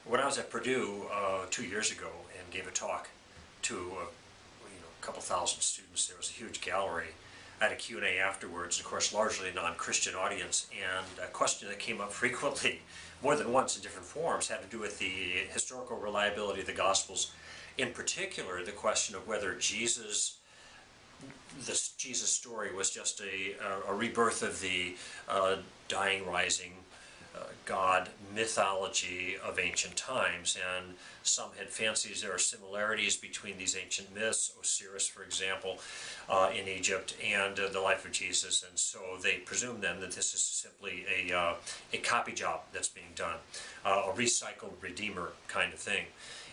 When I was at Purdue 2 years ago and gave a talk to a couple thousand students, there was a huge gallery. I had a Q&A afterwards, of course, largely a non-Christian audience, and a question that came up frequently, more than once in different forms, had to do with the historical reliability of the Gospels. In particular, the question of whether Jesus story was just a rebirth of the dying, rising God mythology of ancient times, and some had fancies there are similarities between these ancient myths, Osiris, for example, in Egypt, and the life of Jesus, and so they presume then that this is simply a copy job that's being done, a recycled redeemer kind of thing.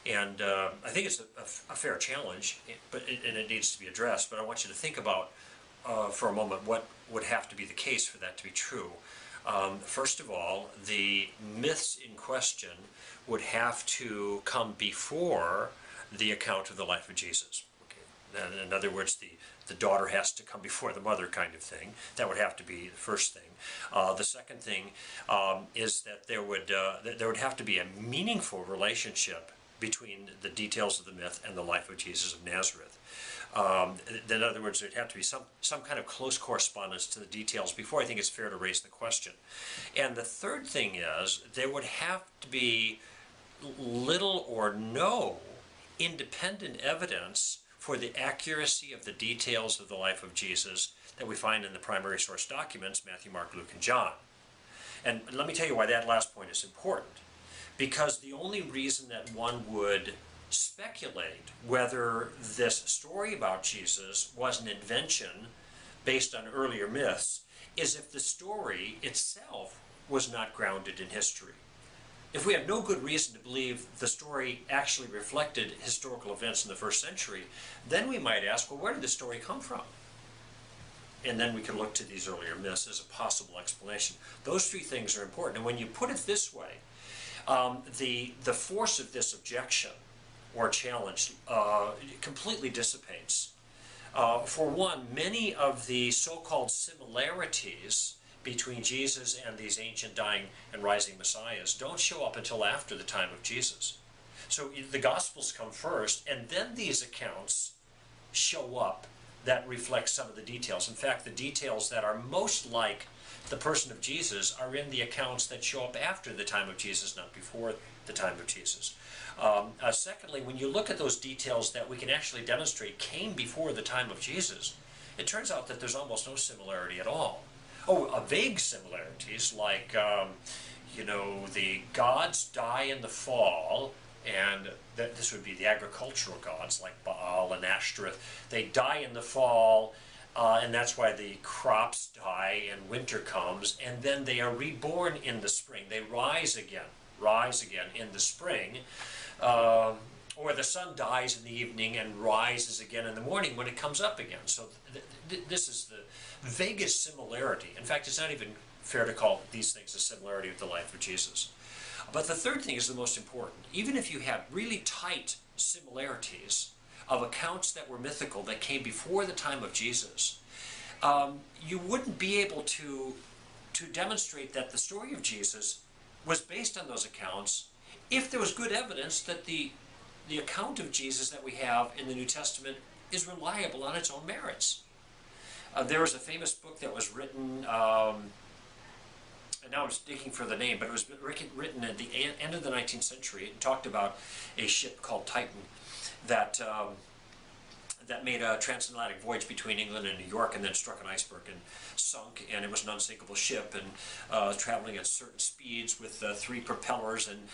And I think it's a fair challenge, and it needs to be addressed, but I want you to think about for a moment what would have to be the case for that to be true. First of all, the myths in question would have to come before the account of the life of Jesus. Okay? In other words, the daughter has to come before the mother kind of thing. That would have to be the first thing. The second thing is that there would have to be a meaningful relationship between the details of the myth and the life of Jesus of Nazareth. In other words, there'd have to be some kind of close correspondence to the details before I think it's fair to raise the question. And the third thing is, there would have to be little or no independent evidence for the accuracy of the details of the life of Jesus that we find in the primary source documents, Matthew, Mark, Luke, and John. And let me tell you why that last point is important. Because the only reason that one would speculate whether this story about Jesus was an invention based on earlier myths is if the story itself was not grounded in history. If we have no good reason to believe the story actually reflected historical events in the first century, then we might ask, well, where did the story come from? And then we can look to these earlier myths as a possible explanation. Those three things are important. And when you put it this way, the force of this objection or challenge completely dissipates. For one, many of the so-called similarities between Jesus and these ancient dying and rising messiahs don't show up until after the time of Jesus. So the Gospels come first, and then these accounts show up that reflect some of the details. In fact, the details that are most like the person of Jesus are in the accounts that show up after the time of Jesus, not before the time of Jesus. Secondly, when you look at those details that we can actually demonstrate came before the time of Jesus, it turns out that there's almost no similarity at all. Vague similarities like, the gods die in the fall, and this would be the agricultural gods like Baal and Ashtoreth. They die in the fall, and that's why the crops die and winter comes, and then they are reborn in the spring. They rise again in the spring, or the sun dies in the evening and rises again in the morning when it comes up again. So this is the vaguest similarity. In fact, it's not even fair to call these things a similarity with the life of Jesus. But the third thing is the most important. Even if you had really tight similarities of accounts that were mythical that came before the time of Jesus, you wouldn't be able to demonstrate that the story of Jesus was based on those accounts if there was good evidence that the account of Jesus that we have in the New Testament is reliable on its own merits. There was a famous book that was written, and now I'm digging for the name, but it was written at the end of the 19th century. It talked about a ship called Titan that made a transatlantic voyage between England and New York, and then struck an iceberg and sunk, and it was an unsinkable ship, and traveling at certain speeds with 3 propellers, and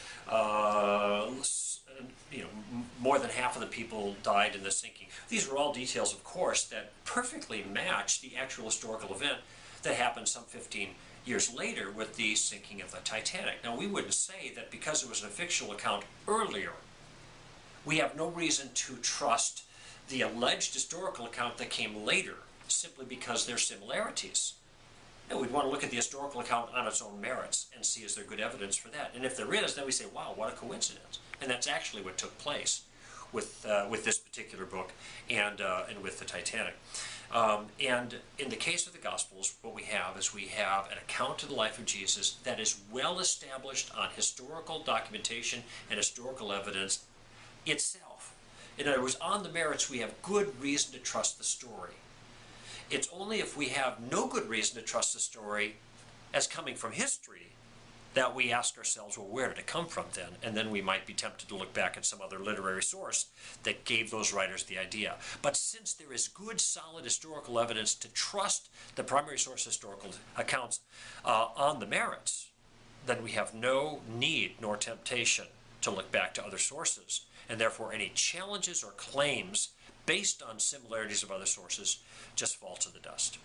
more than half of the people died in the sinking. These were all details, of course, that perfectly match the actual historical event that happened some 15 years later with the sinking of the Titanic. Now, we wouldn't say that because it was a fictional account earlier, we have no reason to trust the alleged historical account that came later, simply because there's similarities. No, we'd want to look at the historical account on its own merits and see is there good evidence for that. And if there is, then we say, wow, what a coincidence. And that's actually what took place with this particular book and with the Titanic. And in the case of the Gospels, what we have is we have an account of the life of Jesus that is well established on historical documentation and historical evidence itself. In other words, on the merits, we have good reason to trust the story. It's only if we have no good reason to trust the story as coming from history that we ask ourselves, well, where did it come from then? And then we might be tempted to look back at some other literary source that gave those writers the idea. But since there is good, solid historical evidence to trust the primary source historical accounts on the merits, then we have no need nor temptation to look back to other sources. And therefore, any challenges or claims based on similarities of other sources just fall to the dust.